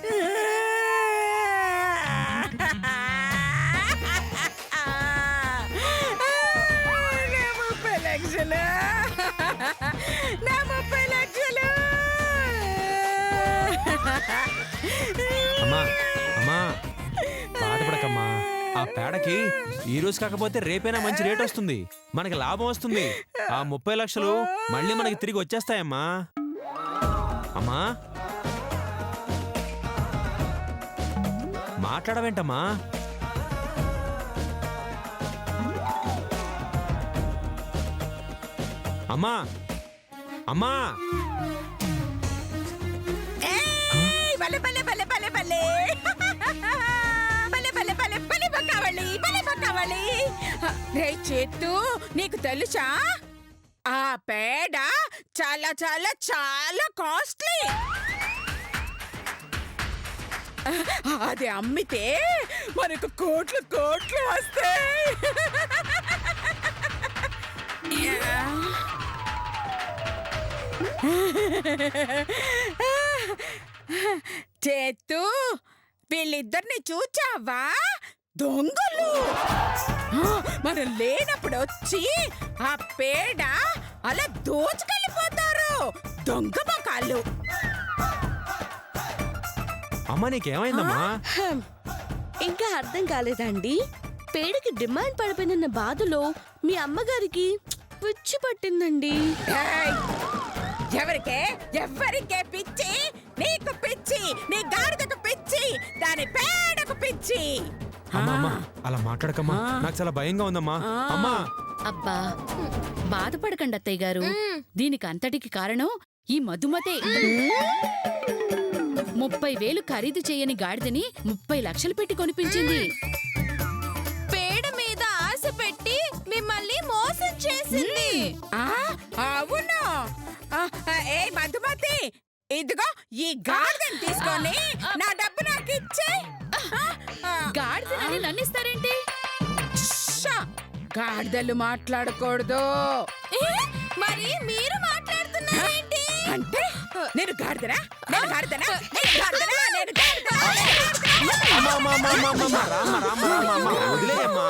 నా 30 లక్షలు. అమ్మా అమ్మా బాధపడకమ్మా. ఆ పేడకి ఈ రోజు కాకపోతే రేపైనా మంచి రేట్ వస్తుంది, మనకి లాభం వస్తుంది. ఆ 30 లక్షలు మళ్ళీ మనకి తిరిగి వచ్చేస్తాయమ్మా. అమ్మా మాట్లాడవేంటమ్మా? అమ్మా అమ్మా భలే భలే భలే భలే భలే భలే భలే భలే భలే బకావళి, భలే బకావళి. రే చేత్తు, నీకు తెలుసా ఆ పేడ చాలా చాలా చాలా కాస్ట్లీ. అది అమ్మితే మనకు కోట్లు కోట్లు వస్తాయి. చేత్తు, వీళ్ళిద్దరిని చూచావా? దొంగలు. మనం లేనప్పుడు వచ్చి ఆ పేడ అలా దోచుకెళ్ళిపోతారు. దొంగ బకాలు. అమ్మా నీకేమైందమ్మా? ఇంకా అర్థం కాలేదండి. పేడకి డిమాండ్ పడిపోయిన బాధలో మీ అమ్మగారికి పిచ్చి పట్టిందండి. ఎవరికే ఎవరికే పిచ్చి? నీకు పిచ్చి, నీ గాడిదకు పిచ్చి, దాని పేడకు పిచ్చి. అమ్మా అమ్మా అలా మాట్లాడకమ్మా, నాకు చాలా భయంగా ఉందమ్మా. అమ్మా అబ్బా బాధపడకండి అత్తయ్య గారు, దీనికి అంతటికి కారణం ఈ మధుమతే. 30,000 ఖరీదు చేయని గాడిదని 30 లక్షలు పెట్టి కొనిపించింది. పేడ మీద ఆశ పెట్టి మిమ్మల్ని మోసం చేసింది. అవును. ఏ మధుమతి, ఇదిగో ఈ గాడిదని తీసుకొని నా డబ్బు నాకు ఇచ్చే. గాడిదని నన్నిస్తారేంటి? గాడిదలు మాట్లాడకూడదు. మరి మీరు మాట్లాడుతున్నారేంటి? అంటే నేను గాడిదనా? నేను గాడిదనా? నేను గాడిదనా? నేను గాడిదనా? వదిలేయమ్మా.